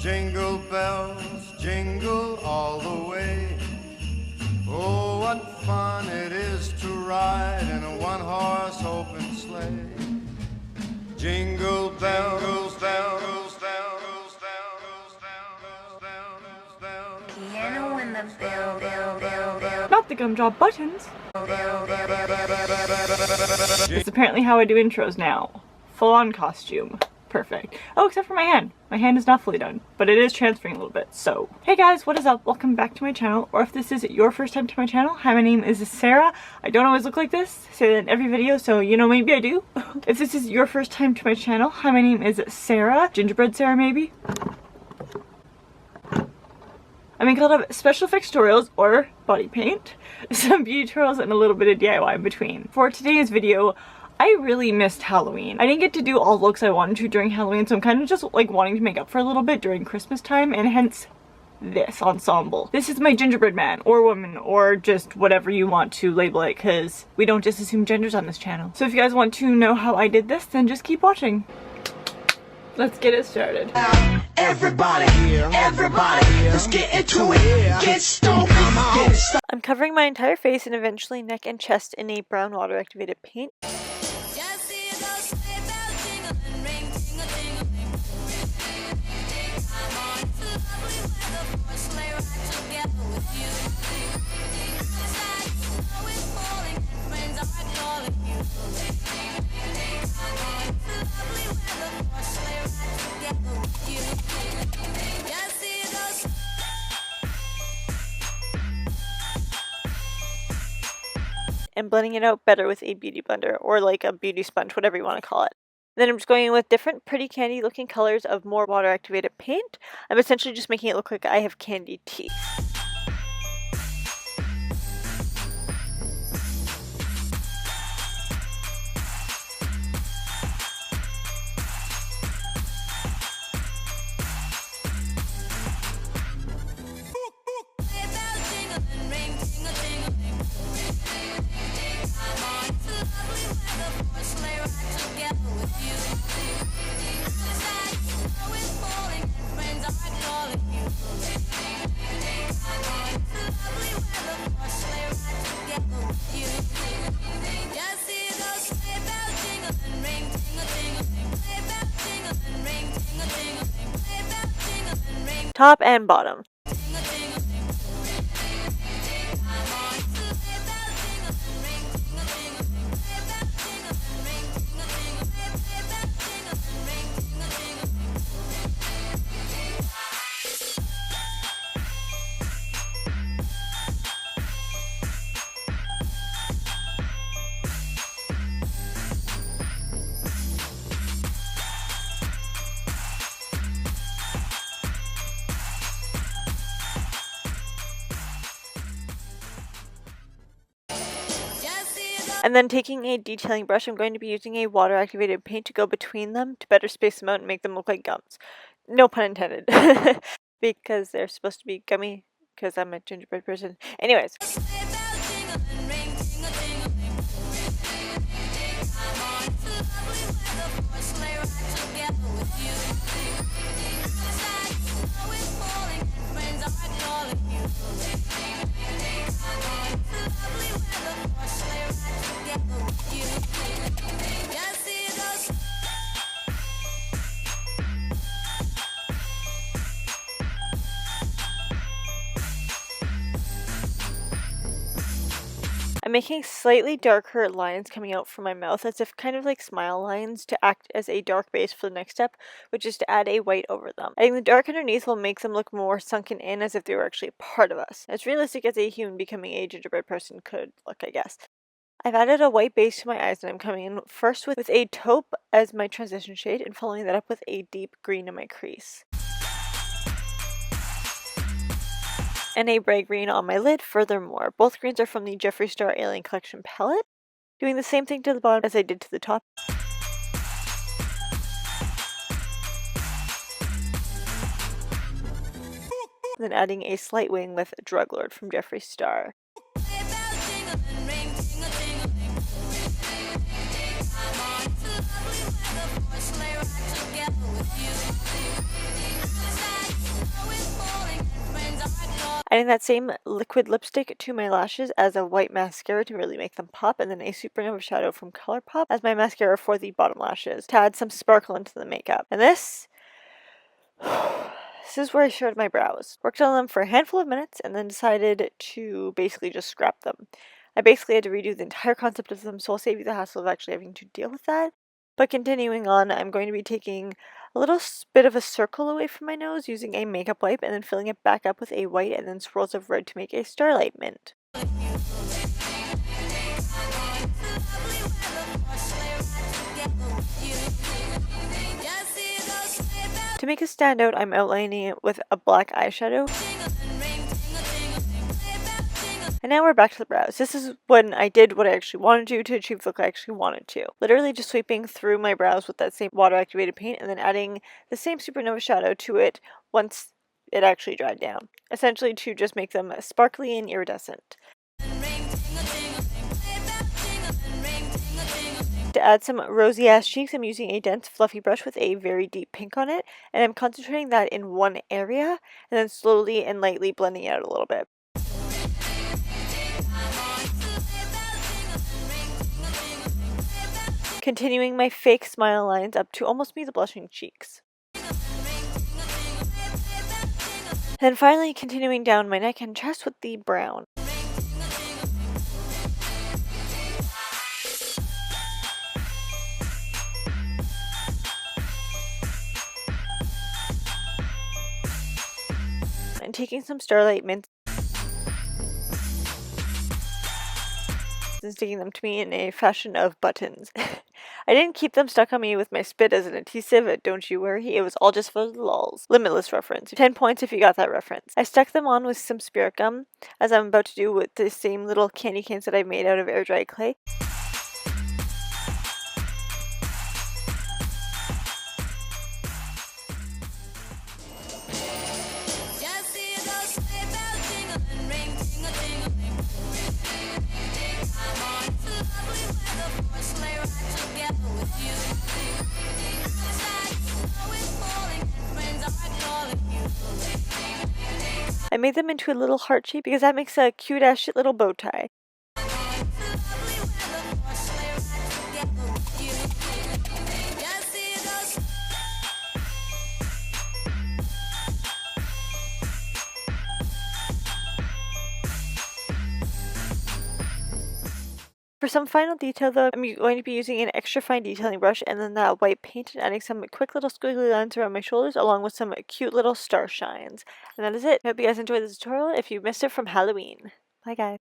jingle bells, jingle all the way. Oh, what fun it is to ride in a one-horse open sleigh. Jingle bells, bells, bells, bells, bells, bells. Piano in the bell. Not the gumdrop buttons. It's apparently how I do intros now. Full-on costume. Perfect. Oh, except for my hand. My hand is not fully done, but it is transferring a little bit, so. Hey guys, what is up? Welcome back to my channel, or if this is your first time to my channel, hi, my name is Sarah. I don't always look like this. I say that in every video, so you know, maybe I do. If this is your first time to my channel, hi, my name is Sarah. Gingerbread Sarah, maybe? I make a lot of special effects tutorials, or body paint, some beauty tutorials, and a little bit of DIY in between. For today's video, I really missed Halloween. I didn't get to do all the looks I wanted to during Halloween, so I'm kind of just like wanting to make up for a little bit during Christmas time, and hence this ensemble. This is my gingerbread man, or woman, or just whatever you want to label it, because we don't just assume genders on this channel. So if you guys want to know how I did this, then just keep watching. Let's get it started. Everybody, let's get into it. Get stoned, get started. I'm covering my entire face and eventually neck and chest in a brown water activated paint. And blending it out better with a beauty blender, or like a beauty sponge, whatever you want to call it. Then I'm just going in with different pretty candy looking colors of more water activated paint. I'm essentially just making it look like I have candy teeth. Top and bottom. And then taking a detailing brush, I'm going to be using a water activated paint to go between them to better space them out and make them look like gums. No pun intended. Because they're supposed to be gummy, because I'm a gingerbread person. Anyways. I'm making slightly darker lines coming out from my mouth, as if kind of like smile lines, to act as a dark base for the next step, which is to add a white over them. Adding the dark underneath will make them look more sunken in, as if they were actually a part of us. As realistic as a human becoming a gingerbread person could look, I guess. I've added a white base to my eyes, and I'm coming in first with a taupe as my transition shade, and following that up with a deep green in my crease. And a bright green on my lid. Furthermore, both greens are from the Jeffree Star Alien Collection palette. Doing the same thing to the bottom as I did to the top. Then adding a slight wing with Drug Lord from Jeffree Star. Adding that same liquid lipstick to my lashes as a white mascara to really make them pop, and then a Supernova shadow from ColourPop as my mascara for the bottom lashes to add some sparkle into the makeup. And this is where I showed my brows. Worked on them for a handful of minutes and then decided to basically just scrap them. I basically had to redo the entire concept of them, so I'll save you the hassle of actually having to deal with that. But continuing on, I'm going to be taking a little bit of a circle away from my nose using a makeup wipe and then filling it back up with a white and then swirls of red to make a starlight mint. To make it stand out, I'm outlining it with a black eyeshadow. And now we're back to the brows. This is when I did what I actually wanted to do to achieve the look I actually wanted to. Literally just sweeping through my brows with that same water activated paint and then adding the same Supernova shadow to it once it actually dried down. Essentially to just make them sparkly and iridescent. To add some rosy ass cheeks, I'm using a dense fluffy brush with a very deep pink on it, and I'm concentrating that in one area and then slowly and lightly blending it out a little bit. Continuing my fake smile lines up to almost be the blushing cheeks. Then finally continuing down my neck and chest with the brown. And taking some Starlight Mints and sticking them to me in a fashion of buttons. I didn't keep them stuck on me with my spit as an adhesive, don't you worry, it was all just for the lulz. Limitless reference. 10 points if you got that reference. I stuck them on with some spirit gum, as I'm about to do with the same little candy canes that I made out of air dried clay. I made them into a little heart shape because that makes a cute ass shit little bow tie. For some final detail though, I'm going to be using an extra fine detailing brush and then that white paint and adding some quick little squiggly lines around my shoulders along with some cute little star shines. And that is it. I hope you guys enjoyed this tutorial if you missed it from Halloween. Bye guys.